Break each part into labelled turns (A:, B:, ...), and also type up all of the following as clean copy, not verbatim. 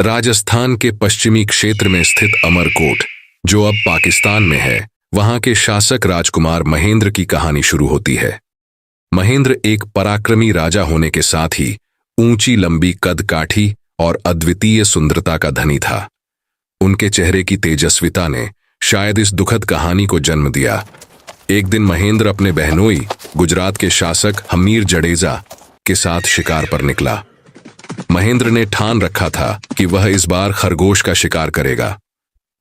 A: राजस्थान के पश्चिमी क्षेत्र में स्थित अमरकोट, जो अब पाकिस्तान में है, वहां के शासक राजकुमार महेंद्र की कहानी शुरू होती है। महेंद्र एक पराक्रमी राजा होने के साथ ही ऊंची लंबी कद काठी और अद्वितीय सुंदरता का धनी था। उनके चेहरे की तेजस्विता ने शायद इस दुखद कहानी को जन्म दिया। एक दिन महेंद्र अपने बहनोई गुजरात के शासक हमीर जडेजा के साथ शिकार पर निकला। महेंद्र ने ठान रखा था कि वह इस बार खरगोश का शिकार करेगा।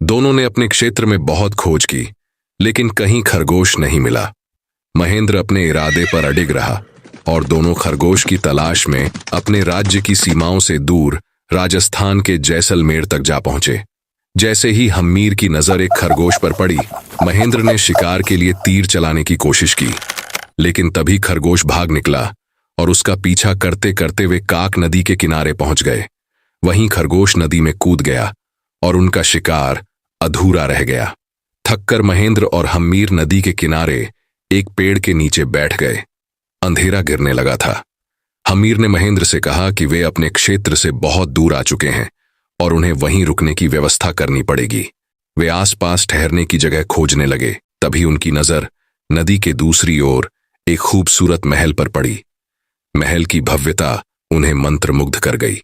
A: दोनों ने अपने क्षेत्र में बहुत खोज की, लेकिन कहीं खरगोश नहीं मिला। महेंद्र अपने इरादे पर अडिग रहा और दोनों खरगोश की तलाश में अपने राज्य की सीमाओं से दूर राजस्थान के जैसलमेर तक जा पहुंचे। जैसे ही हमीर की नजर एक खरगोश पर पड़ी, महेंद्र ने शिकार के लिए तीर चलाने की कोशिश की, लेकिन तभी खरगोश भाग निकला और उसका पीछा करते करते वे काक नदी के किनारे पहुंच गए। वहीं खरगोश नदी में कूद गया और उनका शिकार अधूरा रह गया। थककर महेंद्र और हमीर नदी के किनारे एक पेड़ के नीचे बैठ गए। अंधेरा गिरने लगा था। हमीर ने महेंद्र से कहा कि वे अपने क्षेत्र से बहुत दूर आ चुके हैं और उन्हें वहीं रुकने की व्यवस्था करनी पड़ेगी। वे आसपास ठहरने की जगह खोजने लगे। तभी उनकी नजर नदी के दूसरी ओर एक खूबसूरत महल पर पड़ी। महल की भव्यता उन्हें मंत्रमुग्ध कर गई।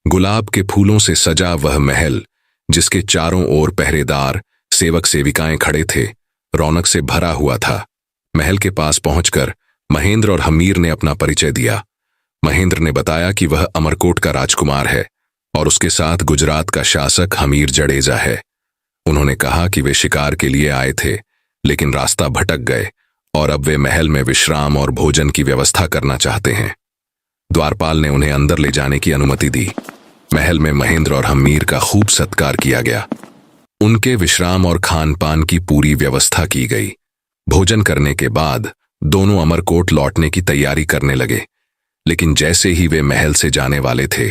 A: गुलाब के फूलों से सजा वह महल, जिसके चारों ओर पहरेदार सेवक सेविकाएं खड़े थे, रौनक से भरा हुआ था। महल के पास पहुंचकर महेंद्र और हमीर ने अपना परिचय दिया। महेंद्र ने बताया कि वह अमरकोट का राजकुमार है और उसके साथ गुजरात का शासक हमीर जडेजा है। उन्होंने कहा कि वे शिकार के लिए आए थे, लेकिन रास्ता भटक गए और अब वे महल में विश्राम और भोजन की व्यवस्था करना चाहते हैं। द्वारपाल ने उन्हें अंदर ले जाने की अनुमति दी। महल में महेंद्र और हमीर का खूब सत्कार किया गया। उनके विश्राम और खान पान की पूरी व्यवस्था की गई। भोजन करने के बाद दोनों अमरकोट लौटने की तैयारी करने लगे, लेकिन जैसे ही वे महल से जाने वाले थे,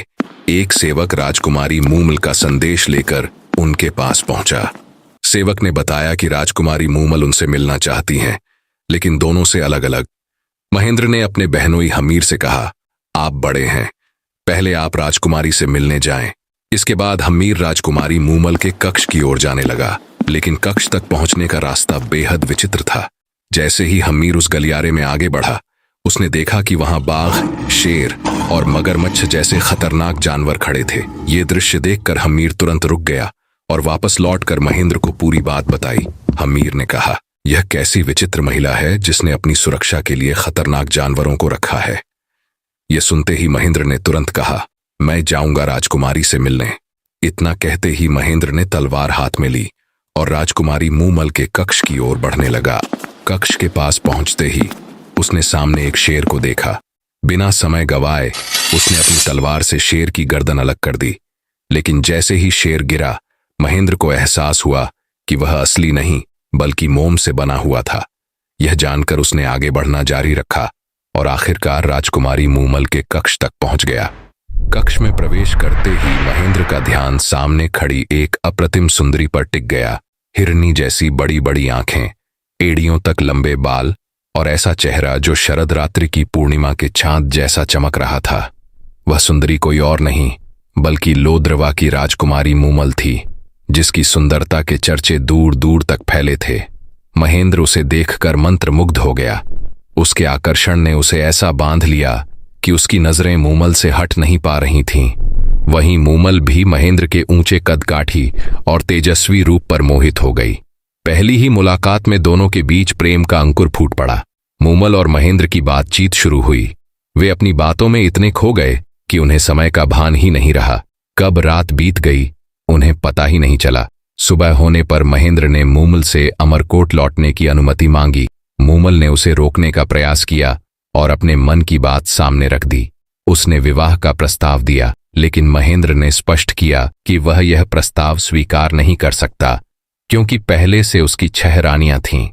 A: एक सेवक राजकुमारी मूमल का संदेश लेकर उनके पास पहुंचा। सेवक ने बताया कि राजकुमारी मूमल उनसे मिलना चाहती हैं, लेकिन दोनों से अलग अलग। महेंद्र ने अपने बहनोई हमीर से कहा, आप बड़े हैं, पहले आप राजकुमारी से मिलने जाएं। इसके बाद हमीर राजकुमारी मूमल के कक्ष की ओर जाने लगा, लेकिन कक्ष तक पहुंचने का रास्ता बेहद विचित्र था। जैसे ही हमीर उस गलियारे में आगे बढ़ा, उसने देखा कि वहां बाघ, शेर और मगरमच्छ जैसे खतरनाक जानवर खड़े थे। ये दृश्य देखकर हमीर तुरंत रुक गया और वापस लौटकर महेंद्र को पूरी बात बताई। हमीर ने कहा, यह कैसी विचित्र महिला है जिसने अपनी सुरक्षा के लिए खतरनाक जानवरों को रखा है। यह सुनते ही महेंद्र ने तुरंत कहा, मैं जाऊंगा राजकुमारी से मिलने। इतना कहते ही महेंद्र ने तलवार हाथ में ली और राजकुमारी मूमल के कक्ष की ओर बढ़ने लगा। कक्ष के पास पहुंचते ही उसने सामने एक शेर को देखा। बिना समय गवाए उसने अपनी तलवार से शेर की गर्दन अलग कर दी, लेकिन जैसे ही शेर गिरा, महेंद्र को एहसास हुआ कि वह असली नहीं बल्कि मोम से बना हुआ था। यह जानकर उसने आगे बढ़ना जारी रखा और आखिरकार राजकुमारी मूमल के कक्ष तक पहुंच गया। कक्ष में प्रवेश करते ही महेंद्र का ध्यान सामने खड़ी एक अप्रतिम सुंदरी पर टिक गया। हिरनी जैसी बड़ी बड़ी आंखें, एड़ियों तक लंबे बाल और ऐसा चेहरा जो शरद रात्रि की पूर्णिमा के चांद जैसा चमक रहा था। वह सुंदरी कोई और नहीं बल्कि लोद्रवा की राजकुमारी मूमल थी, जिसकी सुंदरता के चर्चे दूर दूर तक फैले थे। महेंद्र उसे देखकर मंत्रमुग्ध हो गया। उसके आकर्षण ने उसे ऐसा बांध लिया कि उसकी नजरें मूमल से हट नहीं पा रही थीं। वहीं मूमल भी महेंद्र के ऊंचे कद काठी और तेजस्वी रूप पर मोहित हो गई। पहली ही मुलाकात में दोनों के बीच प्रेम का अंकुर फूट पड़ा। मूमल और महेंद्र की बातचीत शुरू हुई। वे अपनी बातों में इतने खो गए कि उन्हें समय का भान ही नहीं रहा। कब रात बीत गई उन्हें पता ही नहीं चला। सुबह होने पर महेंद्र ने मूमल से अमरकोट लौटने की अनुमति मांगी। मूमल ने उसे रोकने का प्रयास किया और अपने मन की बात सामने रख दी। उसने विवाह का प्रस्ताव दिया, लेकिन महेंद्र ने स्पष्ट किया कि वह यह प्रस्ताव स्वीकार नहीं कर सकता, क्योंकि पहले से उसकी 6 रानियां थीं।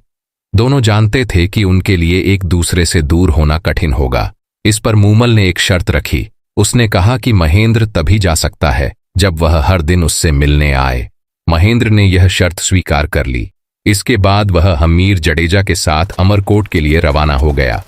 A: दोनों जानते थे कि उनके लिए एक दूसरे से दूर होना कठिन होगा। इस पर मूमल ने एक शर्त रखी। उसने कहा कि महेंद्र तभी जा सकता है जब वह हर दिन उससे मिलने आए। महेंद्र ने यह शर्त स्वीकार कर ली। इसके बाद वह हमीर जडेजा के साथ अमरकोट के लिए रवाना हो गया।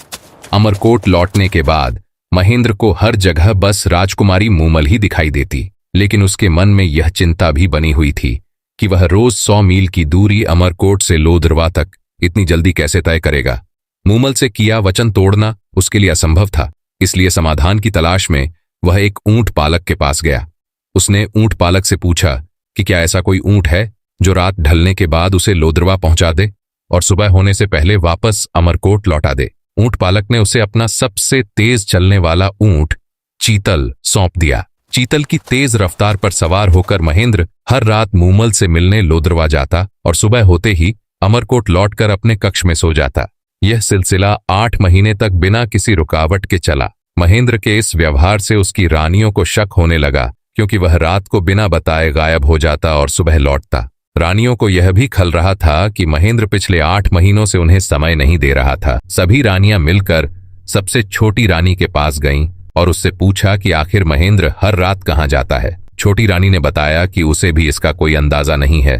A: अमरकोट लौटने के बाद महेंद्र को हर जगह बस राजकुमारी मूमल ही दिखाई देती, लेकिन उसके मन में यह चिंता भी बनी हुई थी कि वह रोज 100 मील की दूरी अमरकोट से लोदरवा तक इतनी जल्दी कैसे तय करेगा। मूमल से किया वचन तोड़ना उसके लिए असंभव था, इसलिए समाधान की तलाश में वह एक ऊंट पालक के पास गया। उसने ऊंट पालक से पूछा कि क्या ऐसा कोई ऊंट है जो रात ढलने के बाद उसे लोदरवा पहुंचा दे और सुबह होने से पहले वापस अमरकोट लौटा दे। ऊंट पालक ने उसे अपना सबसे तेज चलने वाला ऊंट चीतल सौंप दिया। चीतल की तेज रफ्तार पर सवार होकर महेंद्र हर रात मूमल से मिलने लोदरवा जाता और सुबह होते ही अमरकोट लौटकर अपने कक्ष में सो जाता। यह सिलसिला 8 महीने तक बिना किसी रुकावट के चला। महेंद्र के इस व्यवहार से उसकी रानियों को शक होने लगा, क्योंकि वह रात को बिना बताए गायब हो जाता और सुबह लौटता। रानियों को यह भी खल रहा था कि महेंद्र पिछले 8 महीनों से उन्हें समय नहीं दे रहा था। सभी रानियां मिलकर सबसे छोटी रानी के पास गईं और उससे पूछा कि आखिर महेंद्र हर रात कहाँ जाता है। छोटी रानी ने बताया कि उसे भी इसका कोई अंदाजा नहीं है